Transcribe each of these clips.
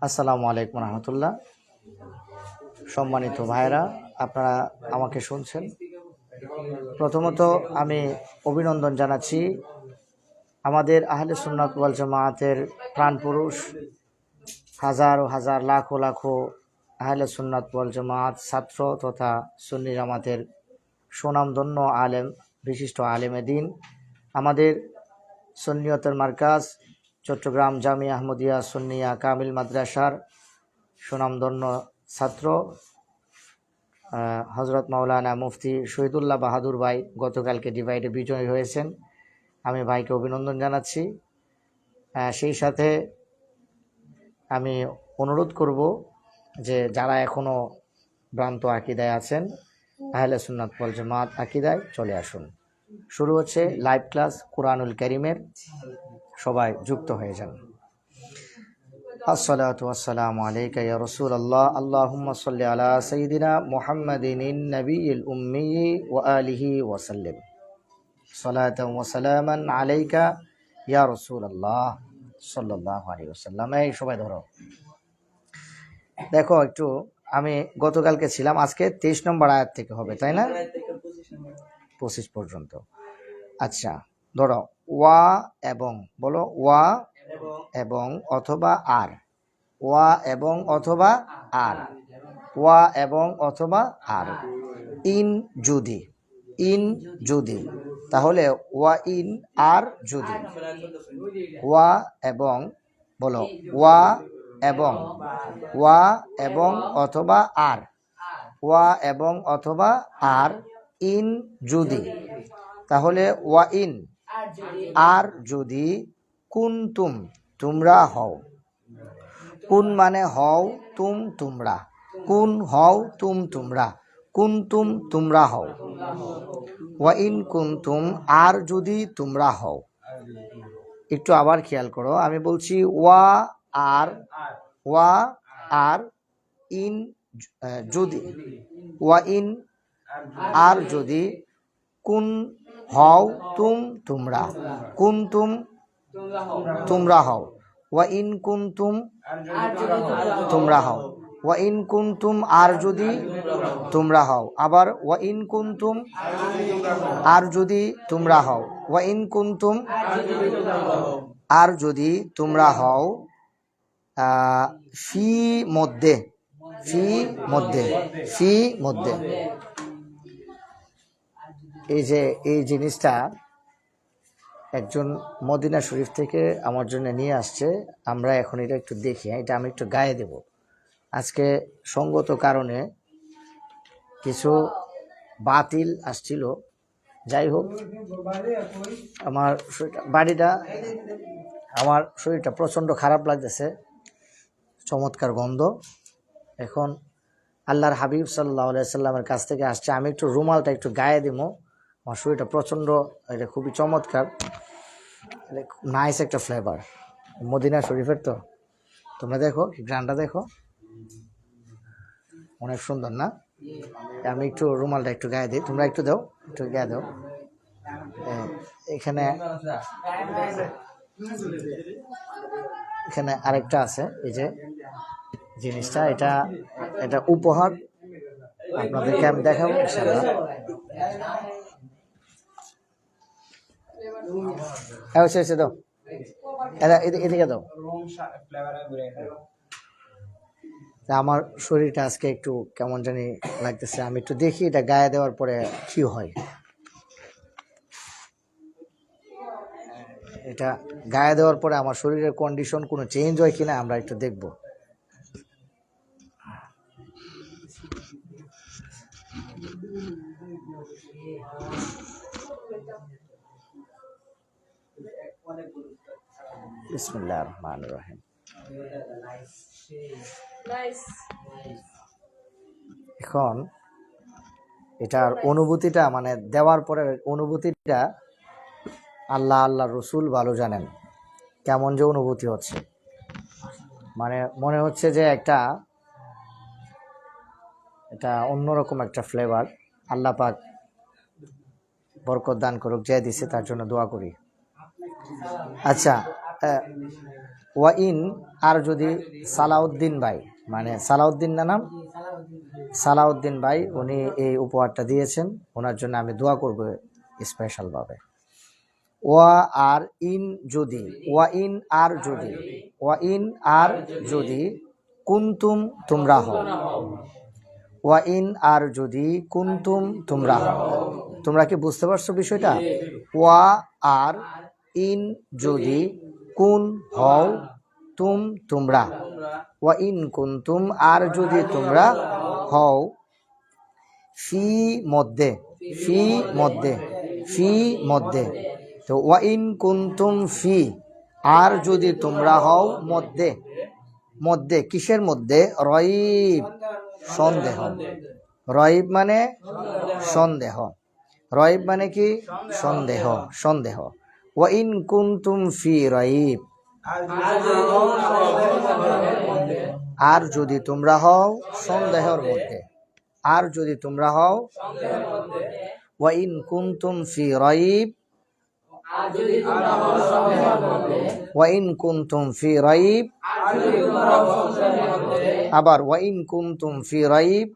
আসসালামু আলাইকুম রহমতুল্লাহ। সম্মানিত ভাইরা, আপনারা আমাকে শুনছেন। প্রথমত আমি অভিনন্দন জানাচ্ছি আমাদের আহলে সুন্নাত ওয়াল জামাতের প্রাণপুরুষ, হাজার হাজার লাখো লাখো আহলে সুন্নাত ওয়াল জামাত ছাত্র তথা সুন্নি জামাতের সুনামধন্য আলেম, বিশিষ্ট আলেমে দ্বীন, আমাদের সুন্নিয়তের মার্কাজ চট্টগ্রাম জামিয়া আহমদিয়া সুন্নিয়া কামিল মাদ্রাসার সুনামধন্য ছাত্র হজরত মাওলানা মুফতি শহীদুল্লাহ বাহাদুর ভাই গতকালকে ডিভাইডে বিজয়ী হয়েছেন। আমি ভাইকে অভিনন্দন জানাচ্ছি। সেই সাথে আমি অনুরোধ করব যে যারা এখনও ভ্রান্ত আকিদায় আছেন, আহলে সুন্নাত ওয়াল জামাত আকিদায় চলে আসুন। শুরু হচ্ছে লাইভ ক্লাস কুরআনুল কারীমের, সবাই যুক্ত হয়ে যান। আসসালাতু ওয়াসসালামু আলাইকা ইয়া রাসূলুল্লাহ, আল্লাহুম্মা সাল্লি আলা সাইয়্যিদিনা মুহাম্মাদিনিন নাবিয়্যিল উম্মি ওয়া আলিহি ওয়া সাল্লিম। সালাতান ওয়া সালামান আলাইকা ইয়া রাসূলুল্লাহ সাল্লাল্লাহু আলাইহি ওয়াসাল্লাম। এই সবাই ধরো, দেখো একটু, আমি গতকালকে ছিলাম, আজকে 23 নম্বর আয়াত থেকে হবে, তাই না? 25 পর্যন্ত। আচ্ছা, ধরো ওয়া এবং, বলো ওয়া এবং অথবা আর, ওয়া এবং অথবা আর, ওয়া এবং অথবা আর, ইন যদি, ইন যদি, তাহলে ওয়া ইন আর যদি, ওয়া এবং, বলো ওয়া এবং, ওয়া এবং অথবা আর, ওয়া এবং অথবা আর, ইন যদি, তাহলে ওয়া ইন আর যদি, কুনতুম তোমরা হও, কুন মানে হও, তুম তোমরা, কুন হও, তুম তোমরা, কুনতুম তোমরা হও, ওয়া ইন কুনতুম আর যদি তোমরা হও। একটু আবার খেয়াল করো, আমি বলছি ওয়া আর, ওয়া আর, ইন যদি, ওয়া ইন আর যদি, কুন হও, তুম তোমরা, কুনতুম তোমরা হও, ওয়া ইন কুনতুম তোমরা হও, ওয়া ইন কুনতুম আর যদি তোমরা হও। আবার ওয়া ইন কুনতুম আর যদি তোমরা হও, ওয়া ইন কুনতুম আর যদি তোমরা হও, ফি মধ্যে, ফি মধ্যে, ফি মধ্যে। এই যে এই জিনিসটা একজন মদিনা শরীফ থেকে আমার জন্য নিয়ে আসছে, আমরা এখন এটা একটু দেখি। এটা আমি একটু গায়ে দেব। আজকে সঙ্গত কারণে কিছু বাতিল আসছিল, যাই হোক, আমার শরীরটা প্রচণ্ড খারাপ লাগতেছে, চমৎকার গন্ধ। এখন আল্লাহর হাবিব সাল্লাল্লাহু আলাইহি সাল্লামের কাছ থেকে আসছে, আমি একটু রুমালটা একটু গায়ে দেবো। আমার শরীরটা প্রচণ্ড, এটা খুবই চমৎকার, নাইস একটা ফ্লেভার মদিনা শরীফের। তো তোমরা দেখো, গ্রানটা দেখো, অনেক সুন্দর না? আমি একটু রুমালটা একটু গায়ে দিই, তোমরা একটু দাও, একটু গায়ে দাও। এখানে এখানে আরেকটা আছে, এই যে জিনিসটা, এটা এটা উপহার আপনাদেরকে আমি দেখাবো ইনশাআল্লাহ। এসে দাও, এদিকে দাও। আমার শরীরটা আজকে একটু কেমন জানি লাগতেছে, আমি একটু দেখি এটা গায়ে দেওয়ার পরে কি হয়। এটা গায়ে দেওয়ার পরে আমার শরীরের কন্ডিশন কোনো চেঞ্জ হয় কিনা আমরা একটু দেখব। বিসমিল্লাহির রহমানির রহিম। এখন এটার অনুভূতিটা, মানে দেওয়ার পরে অনুভূতিটা আল্লাহ আল্লাহ রসুল ভালো জানেন কেমন যে অনুভূতি হচ্ছে। মানে মনে হচ্ছে যে এটা অন্যরকম একটা ফ্লেভার। আল্লাহ পাক বরকত দান করুক, যে দিছে তার জন্য দোয়া করি। আচ্ছা, ওয়া ইন আর যদি সালাউদ্দিন ভাই, মানে সালাউদ্দিন না নাম, সালাউদ্দিন ভাই উনি এই উপহারটা দিয়েছেন, ওনার জন্য আমি দোয়া করব স্পেশালভাবে। ওয়া আর ইন যদি, ওয়া ইন আর যদি, ওয়া ইন আর যদি কুনতুম তোমরা হও, ওয়া ইন আর যদি কুনতুম তোমরা হও। তোমরা কি বুঝতে পারছো বিষয়টা? ওয়া আর ইন যদি কুন হও তুম তোমরা, ওয়া ইন কুনতুম আর যদি তোমরা হও, ফি মধ্যে, ফি মধ্যে, ফি মধ্যে। তো ওয়া ইন কুনতুম ফি আর যদি তোমরা হও মধ্যে, মধ্যে কিসের মধ্যে? রয়িব সন্দেহ, রয়িব মানে সন্দেহ, রয়িব মানে কি? সন্দেহ, সন্দেহ। ওয়া ইন কুনতুম ফি রয়িব আর যদি তোমরা হও সন্দেহের মধ্যে, আর যদি তোমরা হও, ওয়া ইন কুনতুম ফি রয়িব, ওয়া ইন কুনতুম ফি রয়িব, আবার ওয়া ইন কুনতুম ফি রয়িব,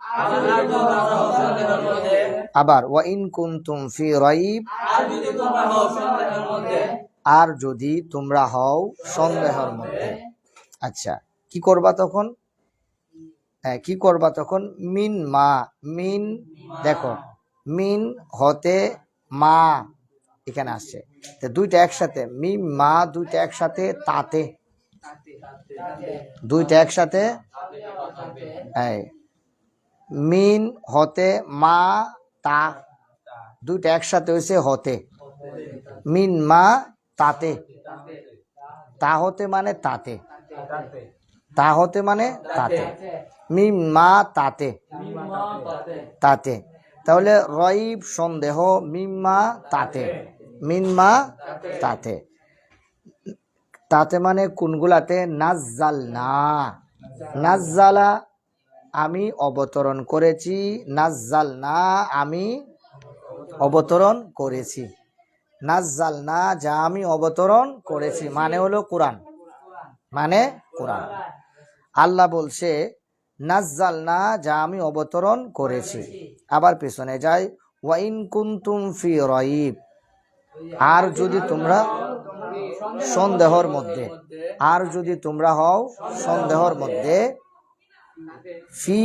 আবার ওয়া ইন কুনতুম ফি রয়িব আর যদি তোমরা হও সন্দেহের মধ্যে। আচ্ছা, কি করবা তখন? হ্যাঁ, কি করবা তখন? মিন মা, মিন দেখো মিন হতে মা এখানে আসছে, তো দুইটা একসাথে, মিম মা দুইটা একসাথে, তাতে দুইটা একসাথে, মিন হতে মা তা দুইটা একসাথে হয়েছে হতে, মিন মা তাতে, তা হতে মানে তাতে, তা হতে মানে তাতে, মিম মা তাতে, তাতে। তাহলে রয়িব সন্দেহ, মিম্মা তাতে, মিম্মা তাতে, তাতে মানে কোনগুলাতে? নাজ্জালনা, নাজ্জালা আমি অবতরণ করেছি, নাজ্জালনা আমি অবতরণ করেছি, নাজ্জালনা যা আমি অবতরণ করেছি মানে হলো কোরআন, মানে কোরআন। আল্লাহ বলছে নাজ্জালনা যা আমি অবতরণ করেছি। আবার পেছনে যাই, ওয়া ইন কুনতুম ফি রয়িব আর যদি তোমরা সন্দেহের মধ্যে, আর যদি তোমরা হও সন্দেহের মধ্যে, ফি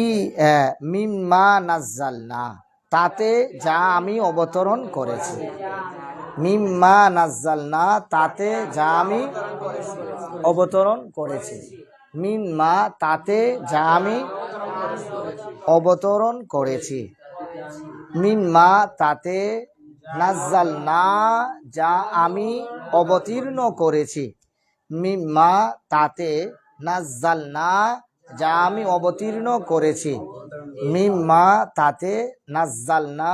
মিম্মা নাজ্জালনা তাতে যা আমি অবতরণ করেছি, মিম্মা নাজ্জালনা তাতে যা আমি অবতরণ করেছি, মিম্মা তাতে যা আমি অবতরণ করেছি, মিম্মা তাতে নাজ্জালনা যা আমি অবতীর্ণ করেছি, মিম্মা তাতে নাজ্জালনা যা আমি অবতীর্ণ করেছি, মিম্মা তাতে নাজ্জালনা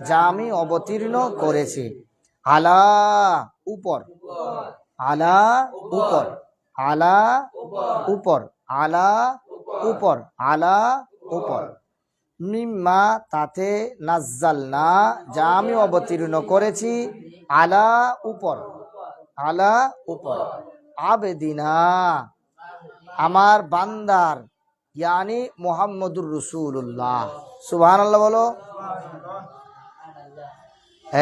যা আমি অবতীর্ণ করেছি, আলা উপর, আলা উপর, আলা উপর, আলা উপর, আলা উপর, মিম্মা তাতে নাজ্জালনা যা আমি অবতীর্ণ করেছি, আলা উপর, আলা উপর, আবেদিনা আমার বান্দার, ইয়ানি মুহাম্মদুর রাসূলুল্লাহ, সুবহানাল্লাহ বলো।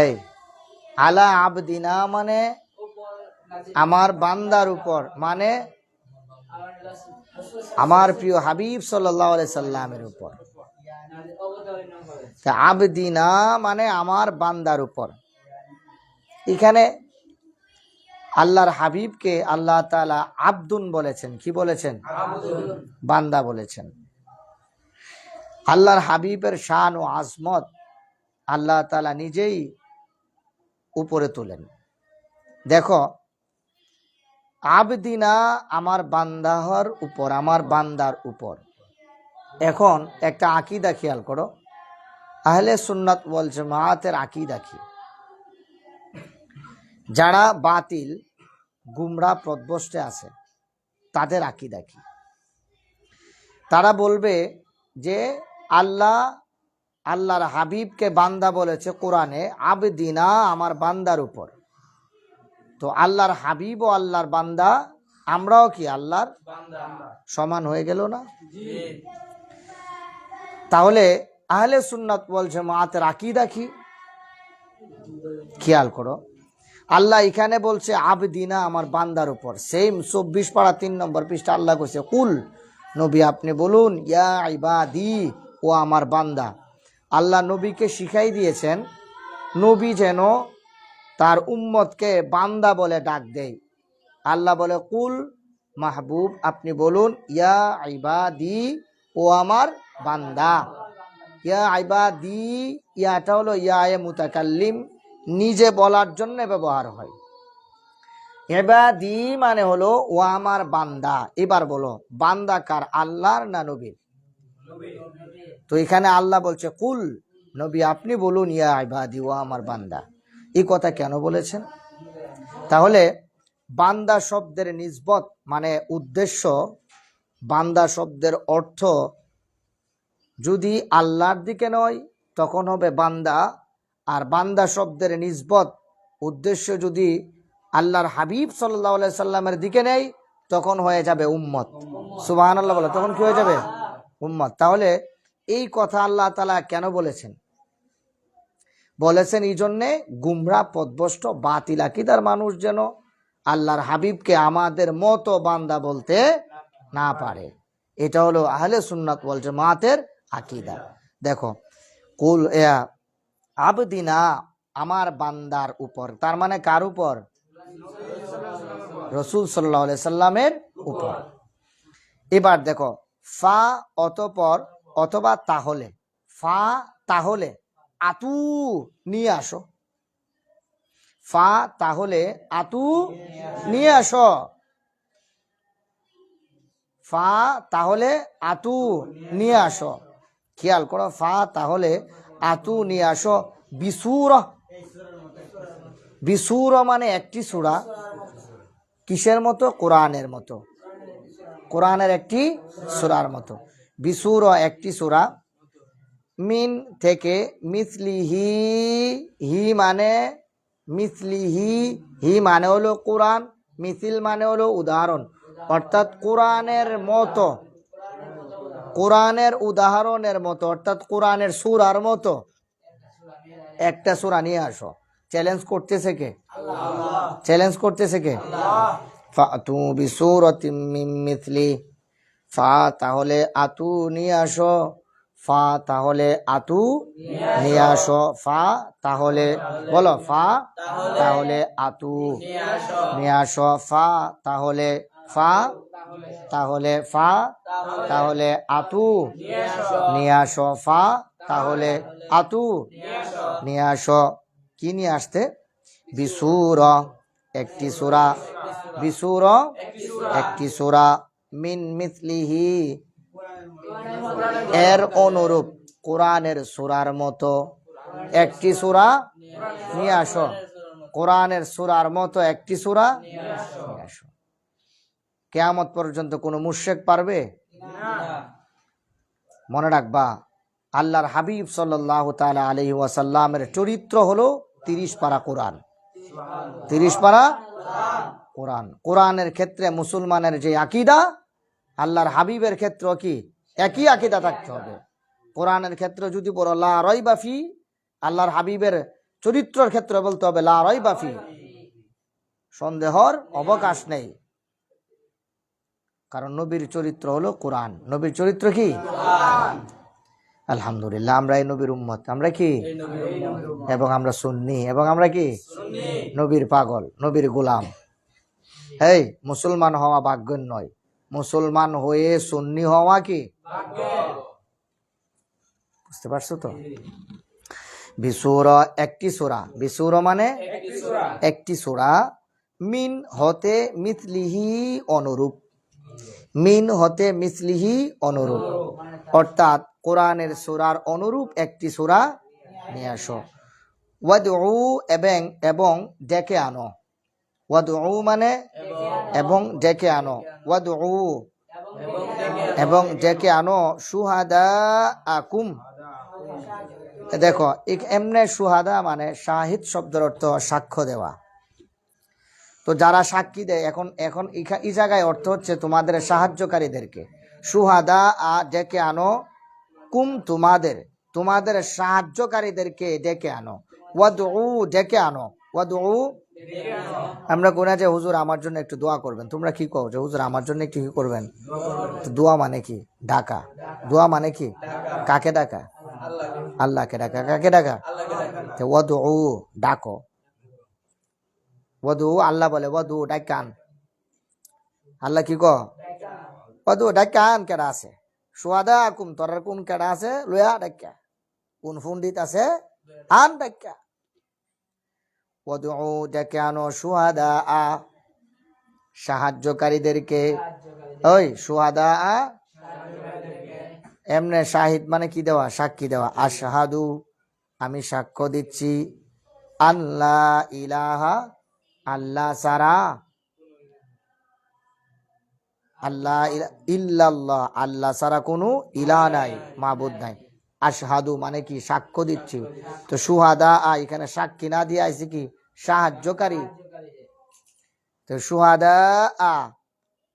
এই আলা আবদিনা মানে আমার বান্দার উপর, মানে আমার প্রিয় হাবিব সাল্লাল্লাহু আলাইহি সাল্লামের উপর, আবদিনা মানে আমার বান্দার উপর। এখানে আল্লাহর হাবিবকে আল্লাহ তাআলা আব্দুন বলেছেন, কি বলেছেন? বান্দা বলেছেন। আল্লাহর হাবিবের শান ও আজমত আল্লাহ তাআলা নিজেই উপরে তোলেন। দেখো, আবদিনা আমার বান্দাহর উপর, আমার বান্দার উপর। এখন একটা আকীদা খেয়াল করো, আহলে সুন্নাত ওয়াল জামাতের আকীদা কি? যারা বাতিল গুমরাহ পথভ্রষ্টে আছে তাদের আকীদা কি? তারা বলবে যে আল্লাহ আল্লাহর হাবিবকে বান্দা বলেছে কোরআনে, আবদিনা আমার বান্দার উপর। তো আল্লাহর হাবিব ও আল্লাহর বান্দা আমরাও কি আল্লাহর সমান হয়ে গেল না? তাহলে আহলে সুন্নাত ওয়াল জামাতের আকীদা কি? খেয়াল করো, আল্লাহ এখানে বলছে আবদিনা, আমার বান্দার উপর। সেম 24 পারা 3 নম্বর পৃষ্ঠা আল্লাহ কইছে কুল, নবী আপনি বলুন, ইয়া ইবাদি, ও আমার বান্দা। আল্লাহ নবীকে শিখাই দিয়েছেন নবী যেন তার উম্মতকে বান্দা বলে ডাক দেয়। আল্লাহ বলে কুল, মাহবুব আপনি বলুন, ইয়া ইবাদি, ও আমার বান্দা। ইয়া ইবাদি, ইয়াটা হলো ইয়া মুতাকাল্লিম, নিজে বলার জন্য ব্যবহার হয়। ইবাদি মানে হলো ও আমার বান্দা। এবার বলো, বান্দা কার, আল্লাহর না নবীর? তো এখানে আল্লাহ বলছে কুল, নবী আপনি বলুন, ইয়া ইবাদি, ও আমার বান্দা। এই কথা কেন বলেছেন? তাহলে বান্দা শব্দের নিসবত মানে উদ্দেশ্য, বান্দা শব্দের অর্থ যদি আল্লাহর দিকে নয় তখন হবে বান্দা, আর বান্দা শব্দের নিসবত উদ্দেশ্য যদি আল্লাহর হাবিব সাল্লাল্লাহু আলাইহি সাল্লামের দিকে নেই তখন হয়ে যাবে উম্মত। সুবহানাল্লাহ বলে, তখন কি হয়ে যাবে? উম্মত। তাহলে এই কথা আল্লাহ তাআলা কেন বলেছেন? বলেছেন এই জন্যে গুমরাহ পথভ্রষ্ট বাতিল আকীদার মানুষ যেন আল্লাহর হাবিবকে আমাদের মতো বান্দা বলতে না পারে। এটা হলো আহলে সুন্নাত ওয়াল জামাতের আকীদা। দেখো, কুল ইয়া আবদিনা, আমার বান্দার উপর, তার মানে কার উপর? রাসূল সাল্লাল্লাহু আলাইহি সাল্লামের উপর। এবার দেখো, ফা অতঃপর অথবা তাহলে, ফা তাহলে, আতু নিয়ে আসো। ফা তাহলে, আতু নিয়ে আসো। ফা তাহলে, আতু নিয়ে আসো। খেয়াল করো, ফা তাহলে, আতু নিয়ে আসো। বিসুর, বিসুর মানে একটি সূরা। কিসের মতো? কোরআনের মতো। কোরআনের একটি সূরার মতো। বিসুর একটি সূরা। মিন থেকে, মিসলিহি, হি মানে মিসলিহি, হি মানে হলো কোরআন, মিসিল মানে হলো উদাহরণ, অর্থাৎ কোরআনের মতো, কোরআনের উদাহরণের মতো, অর্থাৎ কোরআনের সূরার মতো একটা সূরা নিয়ে আসো। চ্যালেঞ্জ করতেছে কে? আল্লাহ। চ্যালেঞ্জ করতেছে কে? আল্লাহ। ফাতু বিসূরাতিম মিন মিসলি, ফা তাহলে আতু নিয়ে আসো। ফা তাহলে আতু নিয়ে আসো। ফা তাহলে, বলো, ফা তাহলে আতু নিয়ে আসো। ফা তাহলে, ফা তাহলে, ফা তাহলে আতু নিয়ে আসো। ফা তাহলে আতু নিয়ে আসো। কি নিয়ে আসতে? বিসূর একটি সূরা, বিসূর একটি সূরা, মিন মিসলিহি এর অনুরূপ, কোরআনের সূরার মতো একটি সূরা নিয়ে আসো। কোরআনের সূরার মতো একটি সূরা নিয়ে আসো। কিয়ামত পর্যন্ত কোনো মুশরিক পারবে না। মনে রাখবা, আল্লাহর হাবিব সাল্লাল্লাহু তাআলা আলাইহি ওয়াসাল্লামের চরিত্র হলো 30 পারা কোরআন। 30 পারা কোরআন। কোরআনের ক্ষেত্রে মুসলমানের যে আকীদা, আল্লাহর হাবিবের ক্ষেত্রে কি একই আকীদা থাকতে হবে। কোরআনের ক্ষেত্রে যদি বলো লা রাইবা ফি, আল্লাহর হাবিবের চরিত্রের ক্ষেত্রে বলতে হবে লা রাইবা ফি, সন্দেহর অবকাশ নেই। কারণ নবীর চরিত্র হলো কোরআন। নবীর চরিত্র কি? কোরআন। আলহামদুলিল্লাহ, আমরা এই নবীর উম্মত। আমরা কি? এবং আমরা সুন্নি, এবং আমরা কি? নবীর পাগল, নবীর গোলাম। এই মুসলমান হওয়া ভাগ্যের নয়, মুসলমান হয়ে সুন্নি হওয়া কি ভাগ্য। বুঝতে পারছো তো? বিসূর একটি সূরা, বিসূর মানে একটি সূরা, মিন হতে মিসলিহি অনুরূপ, মিন হতে মিসলিহি অনুরূপ, অর্থাৎ কোরআনের সূরার অনুরূপ একটি সূরা নিয়ে আসো। ওয়াদউ এবং ডেকে আনো। ওয়াদউ মানে এবং ডেকে আনো। ওয়াদউ এবং ডেকে আনো। শুহাদা আকুম, দেখো এমনে শুহাদা মানে শাহিদ শব্দের অর্থ সাক্ষ্য দেওয়া। তো যারা সাক্ষী দেয়, এখন এখন এই জায়গায় অর্থ হচ্ছে তোমাদের সাহায্যকারীদেরকে, সুহাদা ডেকে আনো, কুম তোমাদের, তোমাদের সাহায্যকারীদেরকে ডেকে আনো, ওয়াদউ ডেকে আনো, ওয়াদউ। আমরা কোনা যে হুজুর আমার জন্য একটু দোয়া করবেন, তোমরা কি কও যে হুজুর আমার জন্য একটু কি করবেন? তো দোয়া মানে কি? ডাকা। দোয়া মানে কি? কাকে ডাকা? আল্লাহকে ডাকা। কাকে ডাকা? ওয়াদউ ডাকো। ওয়াদউ আল্লাহ বলে ওয়াদউ ডাকান, আল্লাহ কি ক? ওয়াদউ ডাকান। কেডা আছে? সুহাদা কুম, তোরার কোন কেডা আছে লয়া ডাকা, কোন পণ্ডিত আছে আন ডাকা। ওয়াদউ ডেকে আনো, সুহাদা সাহায্যকারীদেরকে। ওই সুহাদা এমনে শাহিদ মানে কি দেওয়া? সাক্ষী দেওয়া। আশহাদু আমি সাক্ষ্য দিচ্ছি, আল্লাহ ইলাহা আল্লাহ সারা, আল্লাহ ইল্লাল্লাহ আল্লাহ সারা কোনো ইলাহ নাই, মাবুদ নাই। আশহাদু মানে কি? সাক্ষ্য দিচ্ছি। তো সুহাদা এখানে সাক্ষী না দিয়ে আইছে কি? সাহায্যকারী। তো সুহাদা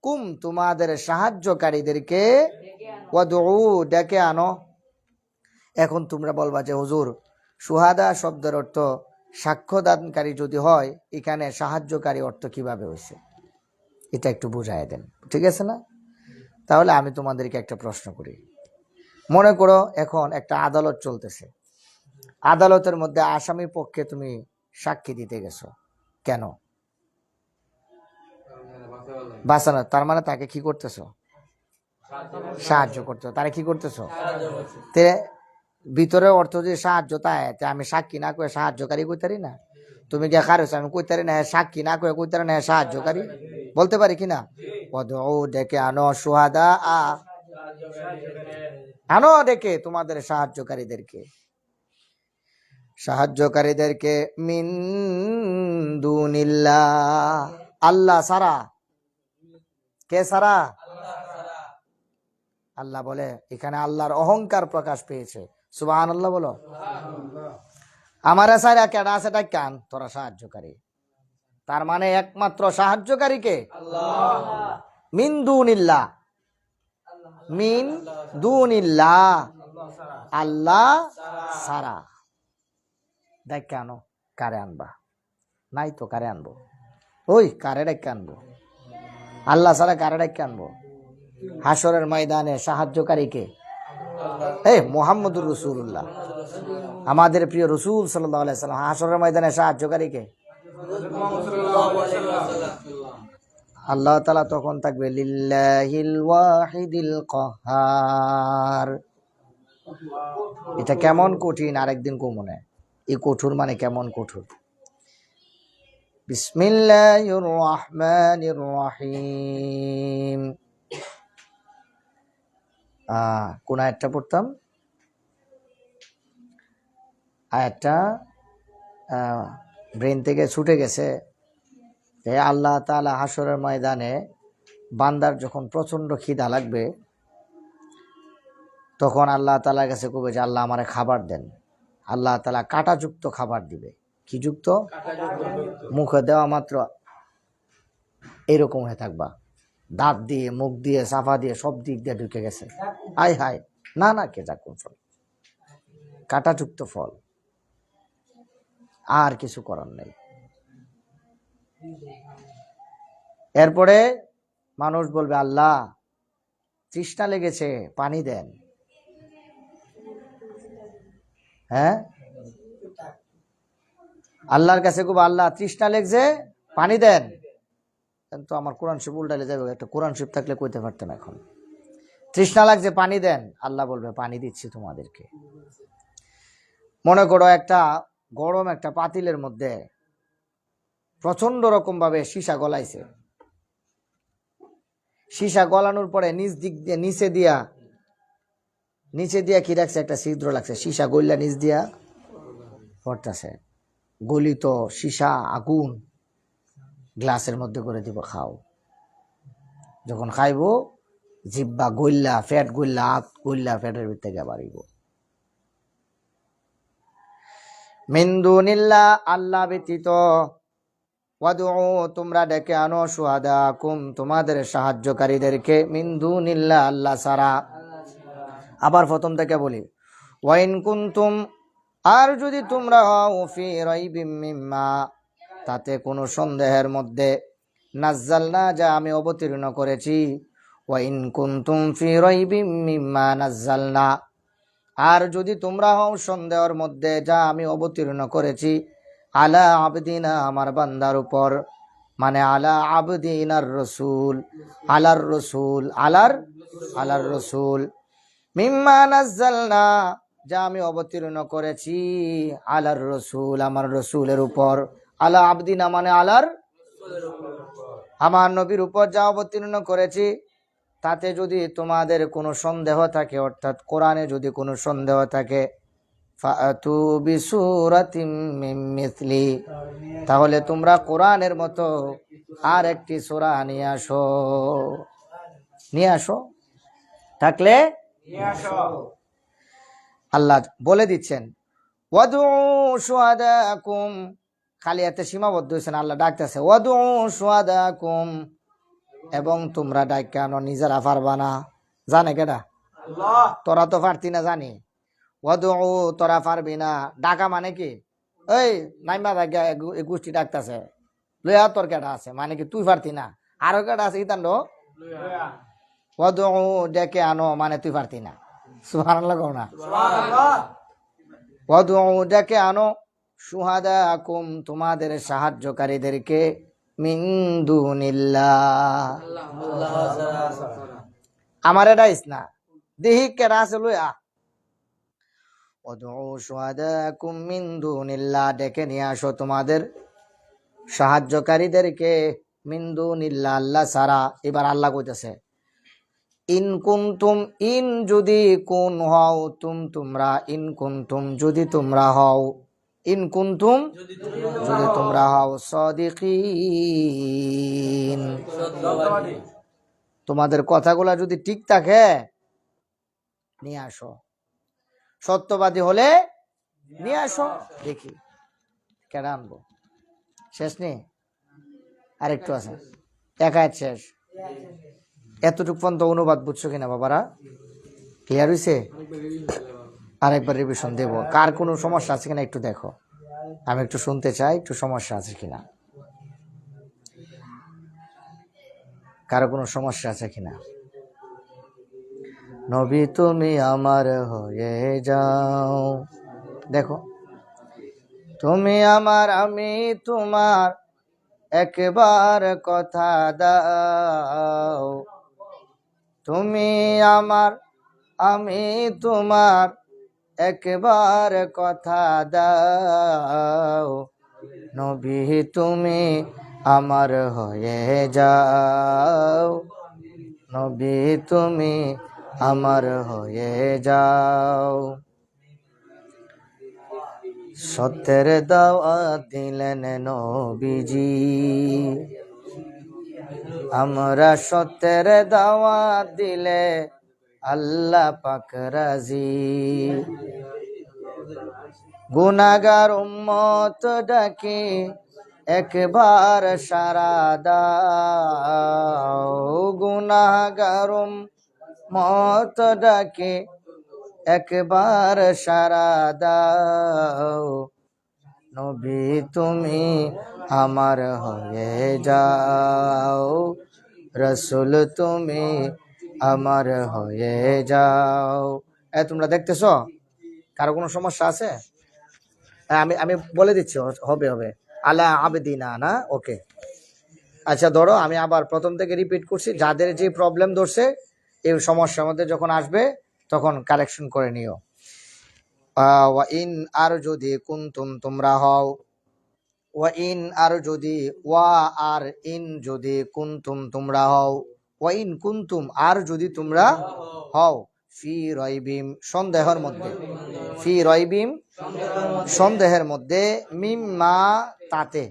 কুম তোমাদের সাহায্যকারীদেরকে, ওয়াদউ ডেকে আনো। এখন তোমরা বলবা যে হুজুর সুহাদা শব্দের অর্থ সাক্ষ্যদানকারী যদি হয়, এখানে সাহায্যকারী অর্থ কিভাবে হয়েছে? এটা একটু বুঝাই দেন, ঠিক আছে না? তাহলে আমি তোমাদেরকে একটা প্রশ্ন করি। মনে করো এখন একটা আদালত চলতেছে, আদালতের মধ্যে আসামির পক্ষে তুমি সাক্ষী দিতে গেছো, কেন? বাঁচানো। তার মানে তাকে কি করতেছো? সাহায্য করতেছো। তারা কি করতেছো? তে ভিতরে অর্থ যে সাহায্য, তাই আমি সাক্ষী না করে সাহায্যকারী কইতারি না? তুমি কে খারেছ? আমি কইতারি না সাক্ষী না করে কইতারি না সাহায্যকারী? বলতে পারি কিনা? ওয়াদউ ডেকে আনো, সুহাদা আনো ডেকে তোমাদের সাহায্যকারীদেরকে, সাহায্যকারীদেরকে, মিন দুনিল্লাহ আল্লাহ সারা। কে সারা? আল্লাহ বলে, এখানে আল্লাহর অহংকার প্রকাশ পেয়েছে। সুবহানাল্লাহ বলো। আমার সারা কেডা আছে ডাকান? তোরা সাহায্যকারী। তার মানে একমাত্র সাহায্যকারীকে মিন দুনিল্লাহ, মিন দুনিল্লাহ আল্লাহ সারা। ডাকে আনো। কারে আনবা? নাই তো, কারে আনবো? ওই কারে ডাকে আনবো? আল্লাহ সারা কারে ডাকে আনবো? হাসরের ময়দানে সাহায্যকারীকে মুহাম্মদুর রাসূলুল্লাহ, আমাদের প্রিয় রাসূল সাল্লাল্লাহু আলাইহি সাল্লাম, হাসরের ময়দানে সাহায্যকারীকে আল্লাহ তাআলা তখন থাকবে লিল্লাহিল ওয়াহিদিল কাহ্হার। এটা কেমন কঠিন, আরেকদিন কমনে। এই কঠোর মানে কেমন কঠোর। বিসমিল্লাহির রহমানির রহিম। কোন আয়াতটা পড়তাম? আয়াতটা ব্রেন থেকে ছুটে গেছে। আল্লাহ তাআলা হাসরের ময়দানে বান্দার যখন প্রচন্ড খিদা লাগবে, তখন আল্লাহ তাআলার কাছে কইবে যে আল্লাহ আমারে খাবার দেন। আল্লাহ তাআলা কাঁটাযুক্ত খাবার দিবে। কি যুক্ত? মুখে দেওয়া মাত্র এরকম হয়ে থাকবা, দাঁত দিয়ে, মুখ দিয়ে, সাফা দিয়ে, সব দিক দিয়ে ঢুকে গেছে। আয় হায়, না না, কে যা কোন ফল, কাঁটাযুক্ত ফল, আর কিছু করার নেই। এরপরে মানুষ বলবে আল্লাহ তৃষ্ণা লেগেছে, পানি দেন। হ্যাঁ, আল্লাহর কাছে খুব, আল্লাহ তৃষ্ণা লেগেছে, পানি দেন। কিন্তু আমার কোরআন শরীফ উল্টালে যাবে, একটা কোরআন শরীফ থাকলে কইতে পারতেন। এখন তৃষ্ণা লাগছে, পানি দেন। আল্লাহ বলবে পানি দিচ্ছি তোমাদেরকে। মনে করো একটা গরম একটা পাতিলের মধ্যে প্রচন্ড রকম ভাবে সীসা গলাইছে। সীসা গলানোর পরে নিচ দিক দিয়ে নিচে দিয়া কি রাখছে? একটা ছিদ্র লাগছে। সীসা গলিয়া নিচ দিয়া পড়তেছে। গলিত সীসা আগুন গ্লাসের মধ্যে করে দিব, খাও। যখন খাইব, জিব্বা গল্লা, ফ্যাট গল্লা, হাত গল্লা, ফ্যাটের ভিতরে গিয়ে বাড়িব। মিন দুনিল্লাহ আল্লাহ ব্যতীত ওয়াদউ তোমরা ডেকে আনো শুহাদাকুম তোমাদের সাহায্যকারীদেরকে মিন দুনিল্লাহ আল্লাহ ছাড়া। আবার প্রথম থেকে বলি, ওয়াইন কুনতুম আর যদি তোমরা হও ফি রাইবিম মিম্মা তাতে কোনো সন্দেহের মধ্যে, নাজ্জালনা যা আমি অবতীর্ণ করেছি, ওয়াইন কুনতুম ফি রাইবিম মিম্মা নাজ্জালনা আর যদি তোমরা হও সন্দেহের মধ্যে যা আমি অবতীর্ণ করেছি, আলা আবদিনা আমার বান্দার উপর, মানে আলা আবদিনার রসুল, আলার রসুল, আলার রসুল, মিম্মা নাজ্জালনা যা আমি অবতীর্ণ করেছি, আলার রসুল আমার রসুলের উপর, আলা আবদিনা মানে আলার আমার নবীর উপর যা অবতীর্ণ করেছি, তাতে যদি তোমাদের কোনো সন্দেহ থাকে, অর্থাৎ কোরআনে যদি কোনো সন্দেহ থাকে, ফাতু বিসূরাতিম মিন মিসলি তাহলে তোমরা কোরআনের মতো আর একটি সূরা নিয়ে আসো থাকলে আল্লাহ বলে দিচ্ছেন ওয়াদউ শুহাদাকুম, খালি এতে সীমাবদ্ধ হয়েছেন, আল্লাহ ডাকতেছে ওয়াদউ শুহাদাকুম এবং তোমরা ডাইকা আনো, নিজেরা পারবা না, জানে কেডা? তোরা তো পারতি না জানি। ওয়াদউ তোরা পারবি না, ডাকা মানে কি? এই নাইমা ভাগ্যা গোষ্ঠী ডাকতেছে, লইয়া তোর কেডা আছে, মানে কি তুই পারতি না, আরো কেডা আছে ইতান্ড, ওয়াদউ ডেকে আনো মানে তুই পারতি না। সুবহানাল্লাহ কও না? ওয়াদউ ডেকে আনো শুহাদাকুম তোমাদের সাহায্যকারীদেরকে মিন দুনিল্লাহ আমার ডাইস না, দেহি কেডা আছে লইয়া। ওয়াদউ শুহাদাকুম মিন দুনিল্লাহ ডেকে নিয়ে আসো তোমাদের সাহায্যকারীদেরকে মিন দুনিল্লাহ আল্লাহ ছাড়া। এবার আল্লাহ কইতেছে ইন কুনতুম, ইন যদি কোন হও, তোমরা ইন কুনতুম যদি তোমরা হও, ইন কুনতুম যদি তোমরা হও, সাদিকিন তোমাদের কথাগুলা যদি ঠিক থাকে নিয়ে আসো, সত্যবাদী হলে নিয়ে আসো। দেখি কেডা আনবো, শেষ নেই আরেকটু আছে, একায়েত শেষ। এতটুকু পর্যন্ত অনুবাদ বুঝছো কিনা বাবারা? ক্লিয়ার হয়েছে? আরেকবার রিভিশন দেব, কার কোনো সমস্যা আছে কিনা একটু দেখো, আমি একটু শুনতে চাই, একটু সমস্যা আছে কিনা, কারো কোনো সমস্যা আছে কিনা। নবী তুমি আমার হয়ে যাও, দেখো তুমি আমার আমি তোমার, একবার কথা দাও, তুমি আমার আমি তোমার, একবার কথা দাও, নবী তুমি আমার হয়ে যাও, নবী তুমি আমার হয়ে যাও। সত্যের দাওয়াত দিলেন নবীজি, আমরা সত্যের দাওয়াত দিলে আল্লাহ পাক রাজি, গুনাহগার উম্মত ডাকি একবার সারা দাও, গুনাহগার উম্মত ডাকি একবার সারা দাও, নবী তুমি আমার হয়ে যাও, রসুল তুমি আমার হয়ে যাও। তোমরা দেখতেছ কারো কোনো সমস্যা আছে? আমি বলে দিচ্ছি, হবে আলা আবদিনা না, ওকে। আচ্ছা ধরো আমি আবার প্রথম থেকে রিপিট করছি, যাদের যে প্রবলেম ধরছে এই সমস্যার মধ্যে যখন আসবে তখন কারেকশন করে নিও। ওয়া ইন আর যদি কুনতুম তোমরা হও, ওয়া ইন আর যদি, ওয়া আর ইন যদি কুনতুম তোমরা হও, ওয়া ইন কুনতুম আর যদি তোমরা হও, ফি রাইবিম সন্দেহের মধ্যে, ফি রাইবিম সন্দেহের মধ্যে, মিম্মা তাতে,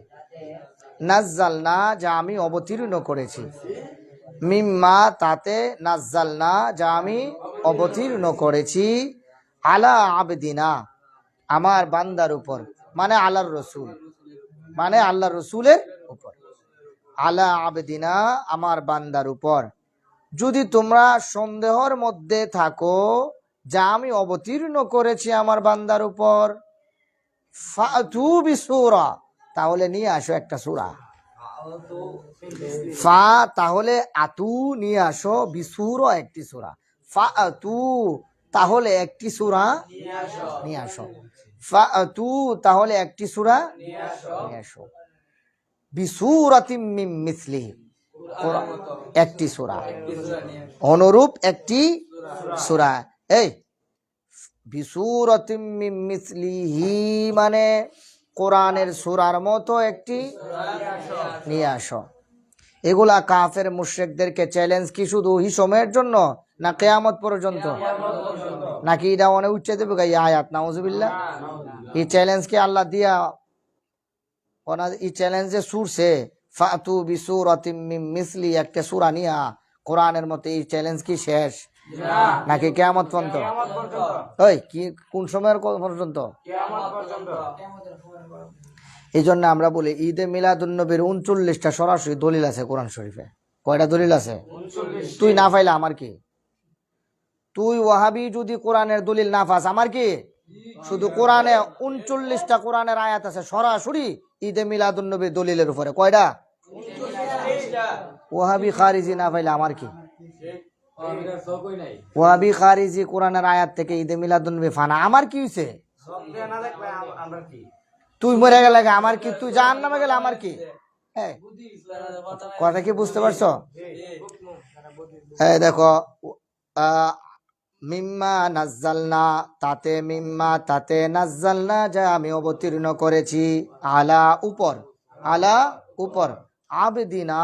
নাজ্জালনা যা আমি অবতীর্ণ করেছি, মিম্মা তাতে, নাজ্জালনা যা আমি অবতীর্ণ করেছি, আলা আবদিনা আমার বান্দার উপর, মানে আল্লাহর রসুল, মানে আল্লাহর রসুলের উপর। আলা আবদিনা আমার বান্দার উপর। যদি তোমরা সন্দেহের মধ্যে থাকো যা আমি অবতীর্ণ করেছি আমার বান্দার উপর, ফাতু বিসূরা তাহলে নিয়ে আসো একটা সূরা। ফা তাহলে আতু নিয়ে আসো, বিসূরা একটি সূরা। ফাতু তাহলে একটি সূরা নিয়ে আসো। ফাতু তাহলে একটি সূরা নিয়ে আসো। বিসূরাতিম মিন মিসলিহি একটি সূরা, অনুরূপ একটি সূরা। এই বিসূরাতিম মিন মিসলিহি মানে কোরআনের সূরার মতো একটি নিয়ে আসো। এগুলা কাফের মুশরিকদেরকে চ্যালেঞ্জ কি শুধু এই সময়ের জন্য না কিয়ামত পর্যন্ত, নাকি এটা অনেক উচ্চে দেবে এই আয়াত? নাউজুবিল্লাহ। এই চ্যালেঞ্জ কি আল্লাহ দিয়া এই চ্যালেঞ্জে সুরছে ফাতু বিসূরাতিম মিন মিসলি একটা সূরা নিয়া কোরআনের মতো, এই চ্যালেঞ্জ কি শেষ নাকি কিয়ামত পর্যন্ত? ওই কি কোন সময়ের পর্যন্ত? এই জন্য আমরা বলি ঈদে মিলাদুন্নবীর 39টা সরাসরি দলিল আছে কোরআন শরীফে। কয়টা দলিল আছে? তুই না পাইলে আমার কি? তুই ওয়াহাবি যদি কোরআনের দলিল না পাস আমার কি? শুধু কোরআনে 39টা কোরআনের আয়াত আছে সরাসরি ঈদে মিলাদুন্নবীর দলিলের উপরে। কয়টা? ওয়াহাবি খারিজি না পাইলে আমার কি? ওয়াহাবি খারিজি কোরআনের আয়াত থেকে ঈদে মিলাদুন্নবী ফানা, আমার কি হইছে? তুই মরে গেলে আমার কি? তুই জাহান্নামে গেলে আমার কি? হ্যাঁ, কথা কি বুঝতে পারছো? এই দেখো মিম্মা নাজ্জালনা তাতে, মিম্মা তাতে, নাজ্জালনা যা আমি অবতীর্ণ করেছি, আলা উপর, আলা উপর, আবদিনা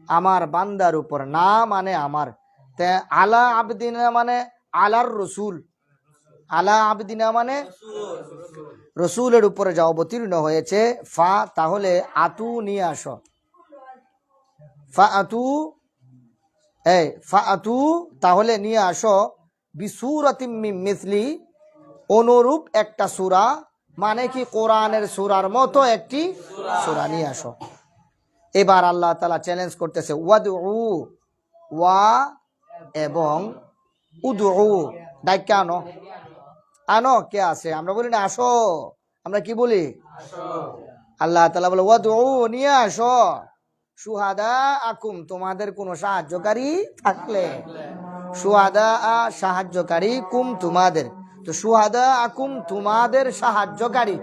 আমার বান্দার উপর, না মানে আমার, আলা আবদিনা মানে আলার রসুল, আলা আবদিনা মানে রসুলের উপরে যা অবতীর্ণ হয়েছে। ফা তাহলে আতু নিয়ে আসো, ফা আতু, এই ফা আতু তাহলে নিয়ে আসো, বিসূরাতিম মিন মিসলি অনুরূপ একটা সূরা, মানে কি কোরআনের সূরার মতো একটি সূরা নিয়ে আসো। এবার আল্লাহ তাআলা চ্যালেঞ্জ করতেছে, ওয়াদউ ওয়া এবং উদউ ডাইকা আনো, আনো কে আছে? আমরা বলি না আসো, আমরা কি বলি? আল্লাহ তাআলা বলে ওয়াদউ নিয়ে আসো, শুহাদা আকুম তোমাদের কোন সাহায্যকারী থাকলে, শুহাদা সাহায্যকারী, কুম তোমাদের, তো শুহাদা আকুম তোমাদের সাহায্যকারী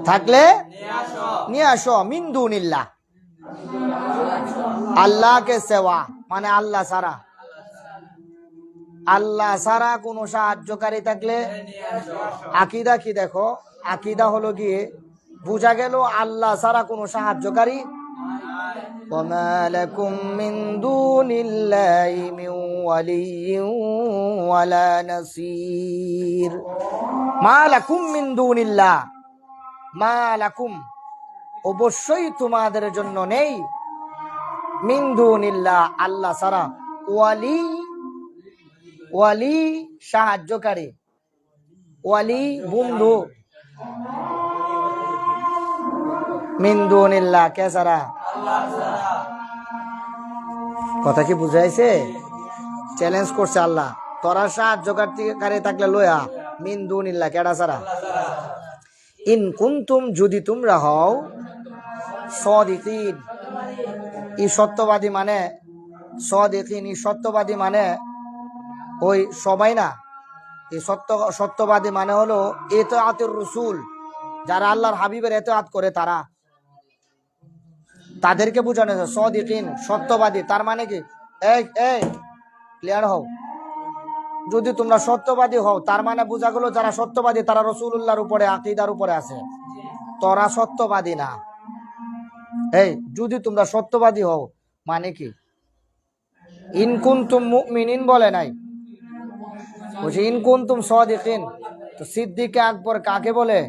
থাকলে নিয়ে আসো, মিন দুনিল্লাহ আল্লাহকে সেওয়া মানে আল্লাহ সারা, আল্লাহ সারা কোন সাহায্যকারী থাকলে। আকীদা কি দেখো, আকীদা হলো গিয়ে বুঝা গেল আল্লাহ সারা কোন সাহায্যকারী। ওয়ামা লাকুম মিন দুনিল্লাহি মিন ওয়ালিয়্যিন ওয়ালা নাসীর, মা লাকুম মিন দুনিল্লাহ, মা লাকুম অবশ্যই তোমাদের জন্য নেই, মিন দুনিল্লাহ আল্লাহ সারা, ওয়ালি ওয়ালি সাহায্যকারী, ওয়ালি বন্ধু, মিন দুনিল্লাহ কে সারা? কথা কি বুঝাইছে? চ্যালেঞ্জ করছে আল্লাহ, তোরা সাহায্যকারী থাকলে লয়া, মিন দুনিল্লাহ কেডা সারা? ইন কুনতুম যদি তোমরা হও, সাদিকিন এই সত্যবাদী মানে, সাদিকিন এই সত্যবাদী মানে ওই সবাই না, এই সত্যবাদী মানে হলো ইতাআতুর রাসূল, যারা আল্লাহর হাবিবের ইতাআত করে তারা, তাদেরকে বোঝানো হয়েছে সাদিকিন সত্যবাদী। তার মানে কি? এই এই ক্লিয়ার হও, যদি তোমরা সত্যবাদী হও তার মানে বোঝা গেল যারা সত্যবাদী তারা রাসূলুল্লাহর উপরে আকীদার উপরে আছে, তোরা সত্যবাদী না। এই যদি তোমরা সত্যবাদী হও মানে কি? ইন কুনতুম মুমিনিন বলে নাই, বলছে ইন কুনতুম সাদিকিন। তো সিদ্দিক আকবর কাকে বলে?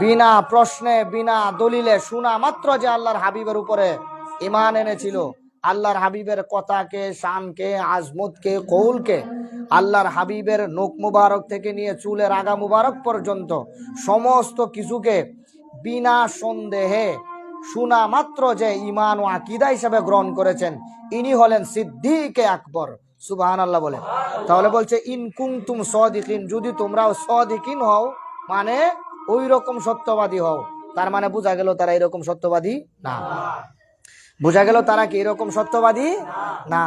বিনা প্রশ্নে বিনা দলিলে শোনা মাত্র যে আল্লাহর হাবিবের উপরে ঈমান এনেছিল, আল্লাহর হাবিবের কথাকে, শানকে, আজমতকে, কৌলকে, আল্লাহর হাবিবের নখ মুবারক থেকে নিয়ে চুলের আগা মুবারক পর্যন্ত সমস্ত কিছুকে বিনা সন্দেহে শোনা মাত্র যে ঈমান ও আকীদা হিসেবে গ্রহণ করেছেন, ইনি হলেন সিদ্দিকে আকবর। সুবহানাল্লাহ বলে। তাহলে বলছে ইন কুনতুম সাদিকিন, যদি তোমরাও সাদিকিন হও, মানে ওই রকম সত্যবাদী হও। তার মানে বোঝা গেল তারা এরকম সত্যবাদী না। বোঝা গেল তারা কি এরকম সত্যবাদী না।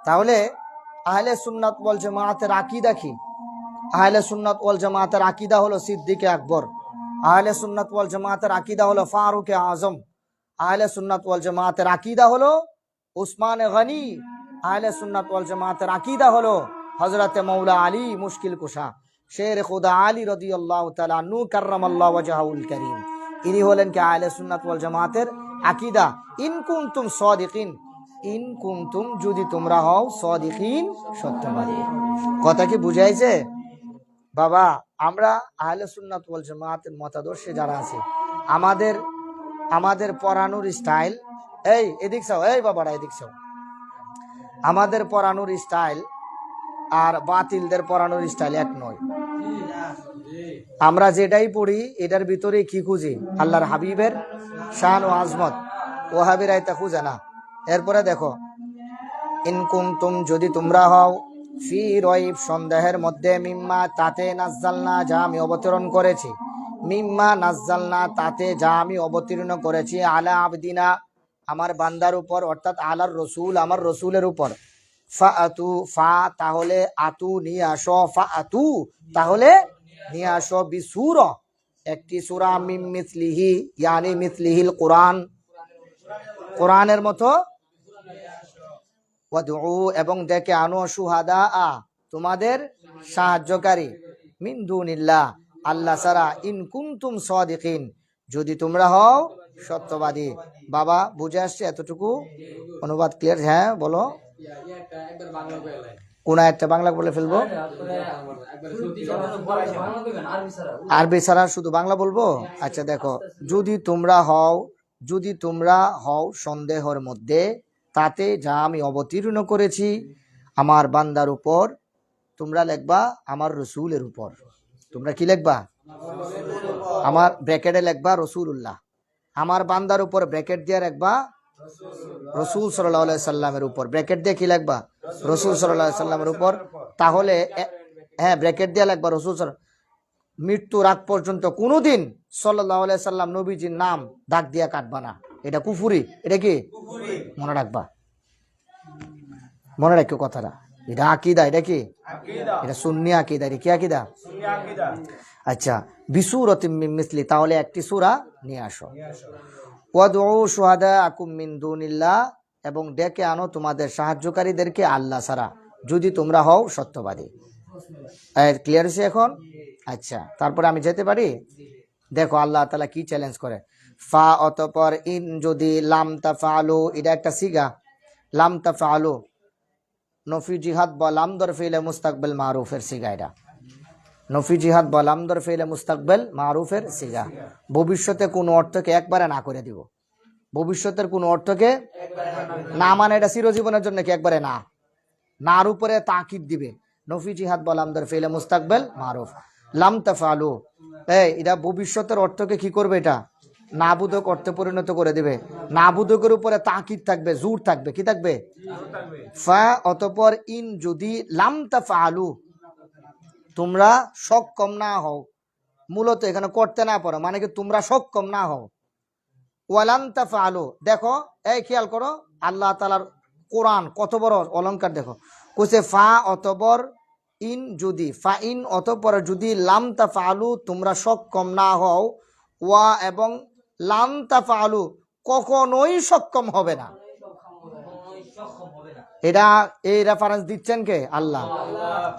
তাহলে আহলে সুন্নাত ওয়াল জামাতের আকীদা কি? আহলে সুন্নাত ওয়াল জামাতের আকীদা হলো সিদ্দিকে আকবর। আহলে সুন্নাত ওয়াল জামাতের আকীদা হলো ফারুকে আজম। আহলে সুন্নাত ওয়াল জামাতের আকীদা হলো উসমানে গনি। আহলে সুন্নাত ওয়াল জামাতের আকীদা হলো হযরতে মাওলা আলী মুশকিল কুশা, শের খুদা আলী রাদিয়াল্লাহু তাআলা আনহু কাররামাল্লাহু ওয়াজহাহুল কারীম। ইনি হলেন কি আহলে সুন্নাত ওয়াল জামাতের আকীদা। ইন কুনতুম সাদিকিন, ইন কুনতুম যদি তোমরা হও সাদিকিন সত্যবাদী। কথা কি বুঝাইছে বাবা? আমরা আহলে সুন্নাত ওয়াল জামাতের মতাদর্শে যারা আছে, আমাদের পড়ানোর স্টাইল, এই এদিক চাও, এই বাবারা এদিক চাও, আমাদের পড়ানোর স্টাইল আর বাতিলদের পড়ানোর স্টাইল এক নয়। আমরা যেটাই পড়ি এটার ভিতরে কি খুঁজি? আল্লাহর হাবিবের শান ও আজমত। ওয়াহাবিরা এটা খুঁজে না। এরপরে দেখো, ইন কুনতুম যদি তোমরা হও, ফি রাইব সন্দেহের মধ্যে, মিম্মা তাতে নাজ্জালনা যা আমি অবতরণ করেছি, মিম্মা নাজ্জালনা তাতে যা আমি অবতীর্ণ করেছি, আলা আবদিনা আমার বান্দার উপর, অর্থাৎ আলার রসুল আমার রসুলের উপর। ফাআতু ফা তাহলে আতু নিয়ে আসো, ফাআতু তাহলে নিয়ে আসো, বিসূরা একটি সূরা, মিম মিসলিহি ইয়ানি মিসলিহিল কোরআন কোরআনের মতো, ওয়াদউ এবং ডেকে আনো, শুহাদা তোমাদের সাহায্যকারী, মিন দুনিল্লাহ আল্লাহ ছাড়া, ইন কুনতুম সাদিকিন যদি তোমরা হও সত্যবাদী। বাবা বুঝে আসছে এতটুকু? অনুবাদ ক্লিয়ার? হ্যাঁ বলো। কোন একটা বাংলা বলে ফেলবো? আরবি ছাড়া শুধু বাংলা বলবো? আচ্ছা দেখো, যদি তোমরা হও সন্দেহের মধ্যে, তাতে যা আমি অবতীর্ণ করেছি আমার বান্দার উপর, তোমরা লিখবা আমার রসুলের উপর। তোমরা কি লিখবা? আমার ব্র্যাকেটে লিখবা রসুলুল্লাহ, আমার বান্দার উপর ব্র্যাকেট দিয়ে রাখবা রসুল সাল্লাল্লাহু আলাইহি সাল্লামের উপর, ব্র্যাকেট দিয়ে কি লিখবা? রসুল সাল্লাল্লাহু আলাইহি সাল্লামের উপর। তাহলে হ্যাঁ ব্র্যাকেট দিয়ে লিখবা রসুল। মৃত্যুর আগ পর্যন্ত কোনোদিন সাল্লাল্লাহু আলাইহি সাল্লাম নবীজির নাম দাগ দিয়া কাটবা না। এটা কুফরি। এটা কি? মনে রাখবা, মনে রাখো কথাটা। এটা আকীদা। এটা কি? এটা সুন্নি আকীদা। এটা কি আকীদা? আচ্ছা, বিসূরাতিম মিন মিসলি তাহলে একটি সূরা নিয়ে আসো। ওয়াদউ শুহাদাআকুম মিন দুনিল্লাহ এবং ডেকে আনো তোমাদের সাহায্যকারীদেরকে আল্লাহ ছাড়া, যদি তোমরা হও সত্যবাদী। ক্লিয়ার হয়েছে এখন? আচ্ছা, তারপরে আমি যেতে পারি? দেখো আল্লাহ তাআলা কি চ্যালেঞ্জ করে। ফা অতঃপর, ইন যদি, লাম তাফআলু এটা একটা সিগা, লাম তাফআলু নফি জিহাদ বা লামদর ফিলে মুস্তাকবিল মারুফের সিগা। এটা নফি জিহাদ বা লামদর ফিলে মুস্তাকবিল মারুফের সিগা। ভবিষ্যতে কোন অর্থকে একবারে না করে দিব। ভবিষ্যতের কোন অর্থকে না মানে এটা চিরজীবনের জন্য কি একবারে না, নার উপরে তাকিদ দিবে। নফি জিহাদ বা লামদর ফিলে মুস্তাকবিল মারুফ। লাম তাফআলু এটা ভবিষ্যতের অর্থকে কি করবে? এটা নাবুদক অর্থে পরিণত করে দিবে। নাবুদকের উপরে তাকিদ থাকবে, জোর থাকবে। কি থাকবে? ফা অতঃপর, ইন যদি, লাম তাফআলু তোমরা সক্ষম না হও। মূলত এখানে করতে না পারো মানে কি তোমরা সক্ষম না হও। ওয়ালান তাফআলু দেখো, এই খেয়াল করো আল্লাহ তাআলার কোরআন কত বড় অলংকার। দেখো কইছে ফা অতঃপর, ইন যদি, ফা ইন অতঃপর যদি, লাম তাফআলু তোমরা সক্ষম না হও, ওয়া এবং লাম তাফআলু কখনোই সক্ষম হবে না। এটা এই রেফারেন্স দিচ্ছেন কে? আল্লাহ।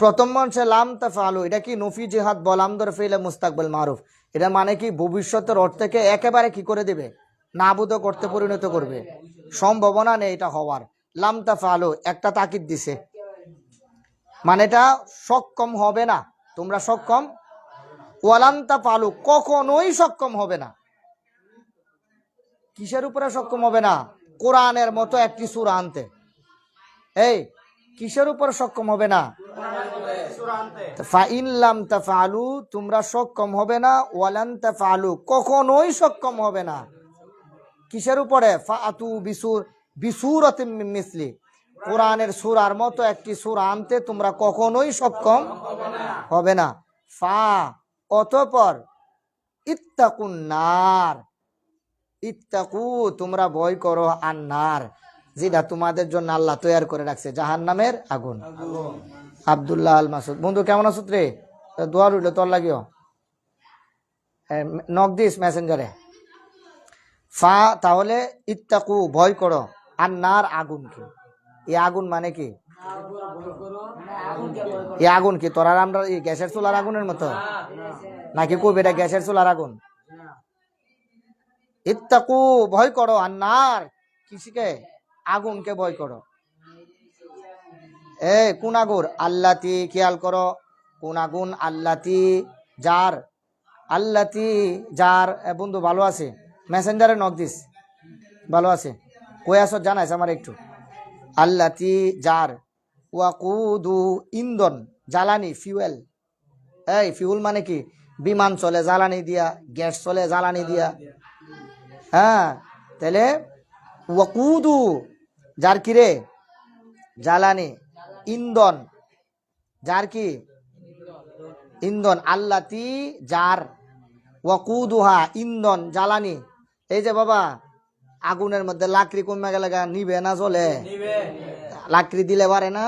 প্রথম মঞ্চে লাম তাফআলু এটা কি? নফি জিহাদ বলামদর ফিলে মুস্তাকবিল মারুফ। এটা মানে কি ভবিষ্যতের অর্থকে একেবারে কি করে দিবে? নাবুদ করতে পরিণত করবে। সম্ভাবনা নেই এটা হওয়ার। লাম তাফআলু একটা তাকিদ দিছে, মানে এটা সক্ষম হবে না, তোমরা সক্ষম। ওয়ালান তাফআলু কখনোই সক্ষম হবে না। কিসের উপরে সক্ষম হবে না? কোরআনের মতো একটি সূরা আনতে। এই কিসের উপর সক্ষম হবে না? ফাইন লাম তাফআলু, তোমরা সক্ষম হবে না, ওয়ালান তাফআলু, কখনোই সক্ষম হবে না। কিসের উপরে? ফাআতু বিসূরাতিন মিন মিসলি, কোরআনের সূরার মতো একটি সূরা আনতে তোমরা কখনোই সক্ষম হবে না। ফা, অতঃপর, ইত্তাকুন নার, ইত্তাকু, তোমরা ভয় করো, আন্নার, যেটা তোমাদের জন্য আল্লাহ তৈরি করে রাখছে, জাহান্নামের আগুন। আব্দুল্লাহ আল মাসুদ, বন্ধু কেমন আছো রে? দোয়া রইল তোর লাগিও, নক দিস মেসেঞ্জারে। ফা, তাহলে ইত্তাকু, ভয় করো, আন্নার, আগুনকে। এই আগুন মানে কি? এই আগুন কি তোরা আমরা এই গ্যাসের চুলার আগুনের মতো নাকি? কই বেটা গ্যাসের চুলার আগুন? ইত্তাকু, ভয় করো, আন্নার, কিসকে? আগুনকে ভয় করো। কোন আগুন? আল্লাতি, খেয়াল করো, কোন আগুন? আল্লাতি, যার, আল্লাতি, যার। বন্ধু ভালো আছে? মেসেঞ্জারে নক দিস, ভালো আছে? কই আছো জানাইস আমার একটু। আল্লাতি, যার, ওয়াকুদু, ইন্ধন, জ্বালানি, ফিউয়েল। ফিউল মানে কি? বিমান চলে জ্বালানি দিয়া, গ্যাস চলে জ্বালানি দিয়া। হ্যাঁ, তাহলে ওয়াকুদু, যার কি রে? জ্বালানি, ইন্ধন, যার কি? ইন্ধন। আল্লাতি, যার, ওয়াকুদুহা, ইন্ধন, জ্বালানি। এই যে বাবা, আগুনের মধ্যে লাকড়ি কমে গেলে নিবে না, চলে? লাকড়ি দিলে পারে না।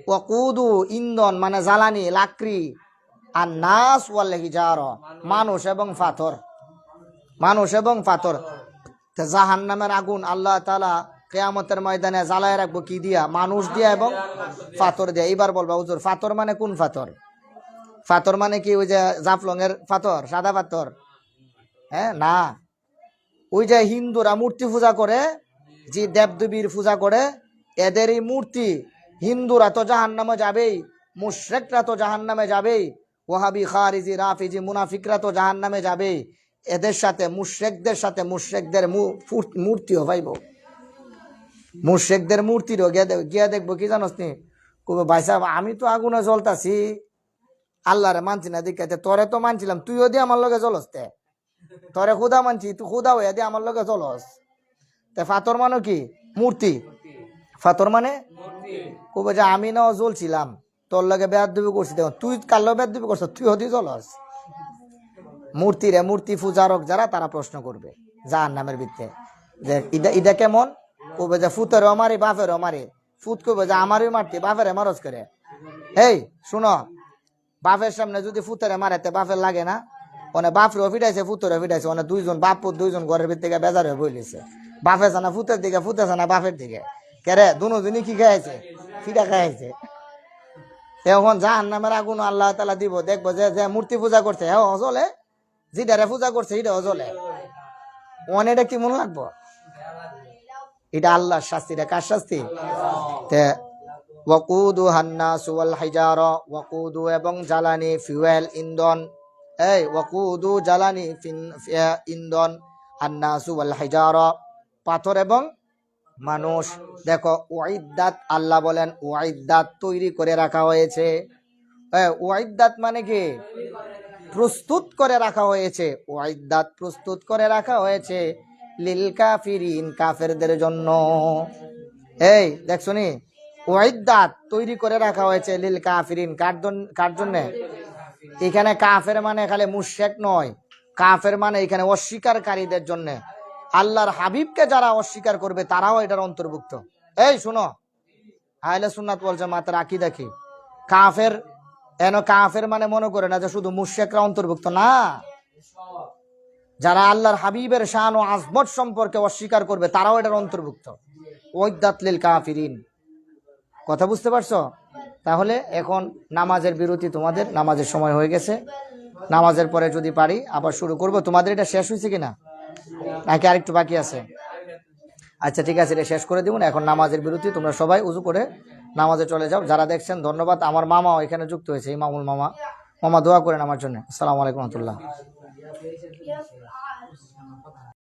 ওয়াকুদু, ইন্ধন মানে জ্বালানি, লাকড়ি। আর নাস ওয়াল হিজারা, মানুষ এবং পাথর, মানুষ এবং পাথর। জাহান্নামের আগুন আল্লাহ তাআলা কিয়ামতের ময়দানে জ্বালায় রাখবো কি দিয়া? মানুষ দিয়া এবং পাথর দিয়া। এবার বলবা হুজুর পাথর মানে কোন পাথর? পাথর মানে কি ওই যে জাফলং এর পাথর, সাদা পাথর? হ্যাঁ, না, ওই যে হিন্দুরা মূর্তি পূজা করে, যে দেবদেবীর পূজা করে, এদেরই মূর্তি। হিন্দুরা তো জাহান্নামে যাবেই, মুশরিকরা তো জাহান্নামে যাবেই, ওয়াহাবি, খারিজি, রাফিজি, মুনাফিকরা তো জাহান্নামে যাবেই। এদের সাথে মুশরিকদের সাথে মুশরিকদের মূর্তিও পাইব। মুশরিকদের মূর্তিরও গিয়া দেখবো কি জানোস নি? কবে ভাই সাহেব আমি তো আগুনে জ্বলতাছি, আল্লাহরে মানছি না দেখাইতে, তোরে তো মানছিলাম, তুইও দিয়ে আমার লগে জ্বলস, তে তোরে খুদা মানছি, তুই খুদা হইয়া দিয়ে আমার লগে জ্বলস। তে ফাতর মানে কি? মূর্তি। ফাতর মানে কবে যে আমি না জ্বলছিলাম, তোর লগে বেয়াদবি করছি, দেখো তুই কার লগে বেয়াদবি করছ, তুই হদি জ্বলস। মূর্তি রে, মূর্তি পূজারক যারা, তারা প্রশ্ন করবে জাহান্নামের ভিতরে যে ইটা কেমন? কবে যে ফুতেরও মারি, বাপেরও মারি। ফুত কবে যে আমারই মারতি, বাপেরে মারজ করে। এই শুনো, বাপের সামনে যদি ফুতেরে মারাতে বাপের লাগে না? ওনে বাপরেও ফিটাইছে, ফুতেরও ফিটাইছে, ওনে দুইজন বাপ দুইজন ঘরের ভিতর থেকে বেজার হয়ে বইলেছে। বাপে জানা ফুতের দিকে, ফুতে জানা বাপের দিকে। কেরে দুজনই কি খাইছে? ফিটা খাইছে। এখন জাহান্নামের আগুন আল্লাহ তাআলা দিব, দেখবো যে যে মূর্তি পূজা করছে হ্যাঁ অজলে, যেটারে পূজা করছে এটা অজলে। এটা কি মনে লাগবো? এটা আল্লাহর শাস্তি। এটা কার শাস্তি? ওয়াকুদু হান্নাসু ওয়াল হিজারা, ওয়াকুদু এবং জ্বালানি, ফিউয়েল, ইন্ধন। ওয়াকুদু জ্বালানি, ইন্ধন, হান্নাসু ওয়াল হিজারা, পাথর এবং মানুষ। দেখো উইদ্দাত, আল্লাহ বলেন উইদ্দাত, তৈরি করে রাখা হয়েছে। উইদ্দাত মানে কি? প্রস্তুত করে রাখা হয়েছে। উইদ্দাত, প্রস্তুত করে রাখা হয়েছে, লিল কাফিরিন, কাফেরদের জন্য। দেখছো নি? উইদ্দাত, তৈরি করে রাখা হয়েছে, লিল কাফিরিন, কার জন্য? এখানে কাফের মানে খালি মুশরিক নয়, কাফের মানে এখানে অস্বীকারীদের জন্য। আল্লাহর হাবিবকে যারা অস্বীকার করবে তারাও এটার অন্তর্ভুক্ত। শুনো, আহলে সুন্নাত ওয়াল জামাতের আকীদা কি? কাফের কাফের মানে মনে করে না যে শুধু মুশরিকরা অন্তর্ভুক্ত, না, যারা আল্লাহর হাবিবের শান ও আজমত সম্পর্কে অস্বীকার করবে তারাও এটার অন্তর্ভুক্ত। ওয়াইদাত লিল কাফিরিন। কথা বুঝতে পারছো? তাহলে এখন নামাজের বিরতি, তোমাদের নামাজের সময় হয়ে গেছে। নামাজের পরে যদি পারি আবার শুরু করব। তোমাদের এটা শেষ হয়েছে কিনা নাকি আরেকটু বাকি আছে? আচ্ছা ঠিক আছে, এটা শেষ করে দিব না। এখন নামাজের বিরতি, তোমরা সবাই উজু করে নামাজে চলে যাও। যারা দেখছেন ধন্যবাদ। আমার মামাও এখানে যুক্ত হয়েছে, ইমামুল মামা। মামা দোয়া করেন আমার জন্য। আসসালামু আলাইকুম ওয়া রাহমাতুল্লাহ।